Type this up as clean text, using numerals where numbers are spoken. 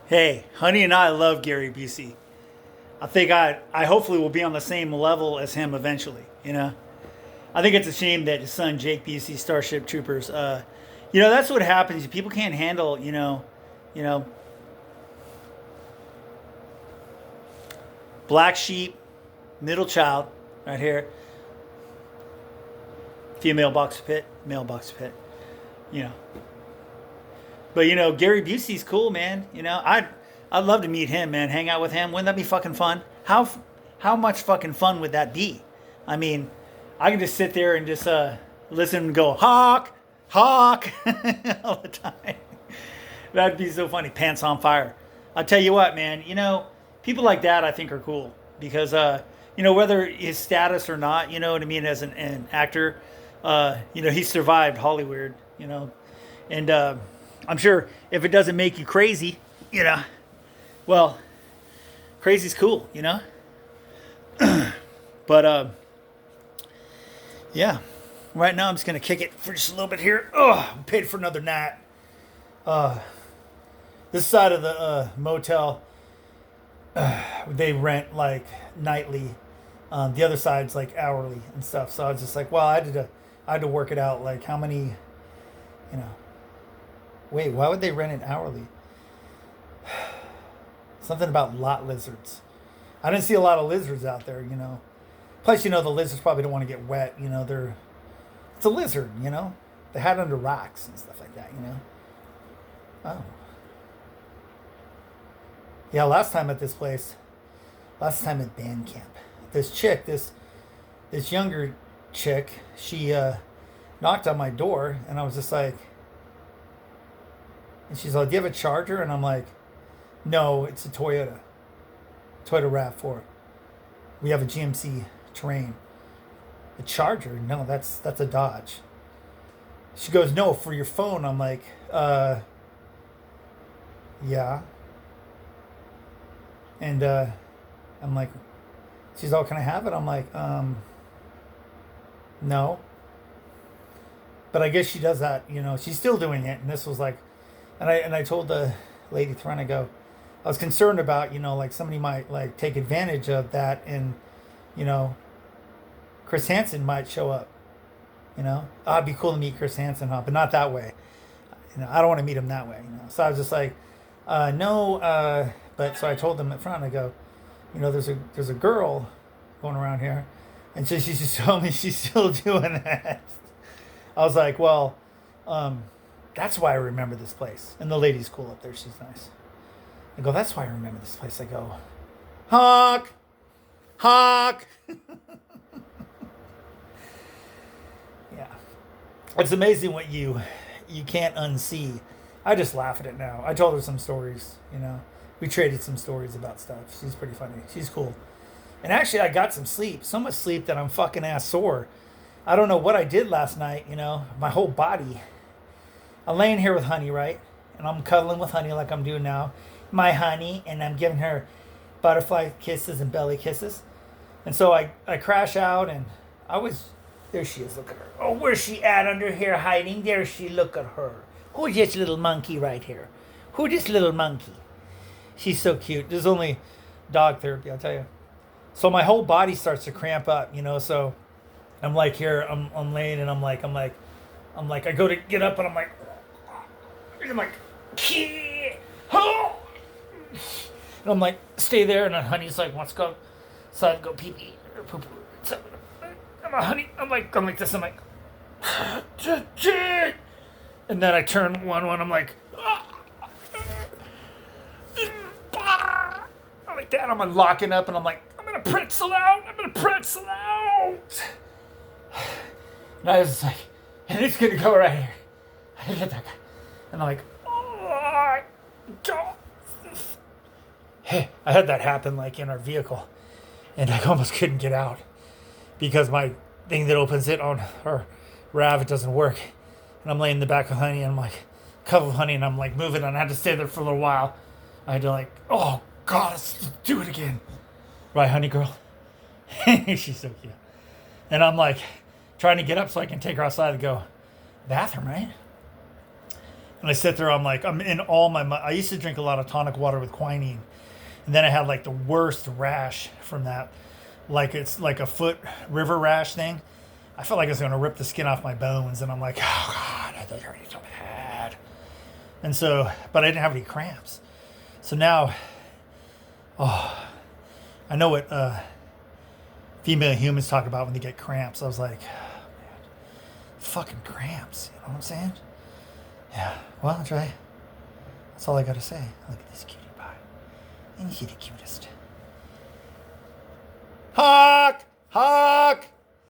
Hey, Honey and I love Gary Busey. I think I hopefully will be on the same level as him eventually. I think it's a shame that his son Jake Busey, Starship Troopers. That's what happens. People can't handle, you know, black sheep, middle child, right here, female box pit, male box pit. You know, but Gary Busey's cool, man. I'd love to meet him, man. Hang out with him. Wouldn't that be fucking fun? How much fucking fun would that be? I mean, I can just sit there and just listen and go hawk, hawk all the time. That'd be so funny. Pants on fire. I'll tell you what, man. People like that I think are cool because whether his status or not, you know what I mean, as an actor, he survived Hollywood. And I'm sure if it doesn't make you crazy, well, crazy's cool. But yeah, right now I'm just gonna kick it for just a little bit here. Oh, I'm paid for another night. This side of the motel, they rent like nightly. The other side's like hourly and stuff. So I was just like, well, I had to work it out. Like how many, you know. Wait, why would they rent it hourly? Something about lot lizards. I didn't see a lot of lizards out there. Plus, the lizards probably don't want to get wet. It's a lizard. They hide under rocks and stuff like that. Oh. Yeah, last time at band camp, this younger chick, she knocked on my door, and I was just like, and she's like, "Do you have a charger?" And I'm like, "No, it's a Toyota RAV4. We have a GMC Terrain. A charger? No, that's a Dodge." She goes, "No, for your phone." I'm like, yeah." And I'm like, she's all, "Can I have it?" I'm like, no. But I guess she does that. She's still doing it. And this was like, and I told the lady trying to go, I was concerned about, like somebody might like take advantage of that, and you know, Chris Hansen might show up. It'd be cool to meet Chris Hansen, huh? But not that way. I don't want to meet him that way. So I was just like, no. But so I told them up front. I go, there's a girl going around here, and so she just told me she's still doing that. I was like, well, that's why I remember this place. And the lady's cool up there. She's nice. I go, that's why I remember this place. I go, honk, honk. Yeah. It's amazing what you can't unsee. I just laugh at it now. I told her some stories. We traded some stories about stuff. She's pretty funny. She's cool. And actually, I got some sleep. So much sleep that I'm fucking ass sore. I don't know what I did last night. My whole body. I'm laying here with Honey, right? And I'm cuddling with Honey like I'm doing now. My Honey. And I'm giving her butterfly kisses and belly kisses. And so I crash out, and there she is. Look at her. Oh, where's she at under here hiding? There she, look at her. Who's this little monkey right here? Who's this little monkey? She's so cute. There's only dog therapy, I'll tell you. So my whole body starts to cramp up, so I'm like here, I'm laying, and I'm like, I go to get up, and I'm like, oh! And I'm like, stay there, and then Honey's like, wants to go outside and go pee pee or poo poo. So I'm like, Honey, I'm like this, I'm like, and then I turn one, I'm like, I'm like that, I'm locking up, and I'm like, I'm gonna pretzel out. And I was like, and it's gonna go right here. I get that guy. And I'm like, oh, God. Hey, I had that happen like in our vehicle, and I almost couldn't get out because my thing that opens it on our RAV, it doesn't work. And I'm laying in the back of Honey, and I'm like, covered with Honey, and I'm like moving, and I had to stay there for a little while. I had to like, oh God, let's do it again. Right, Honey girl? She's so cute. And I'm like trying to get up so I can take her outside and go, bathroom, right? And I sit there, I'm in all my, I used to drink a lot of tonic water with quinine. And then I had like the worst rash from that. Like it's like a foot river rash thing. I felt like I was going to rip the skin off my bones. And I'm like, oh God, I thought hurting so bad. And so, but I didn't have any cramps. So now, oh, I know what female humans talk about when they get cramps. I was like, oh, man, fucking cramps. You know what I'm saying? Yeah. Well, that's right. That's all I got to say. Look at this cutie pie. Ain't she the cutest? Hawk! Hawk!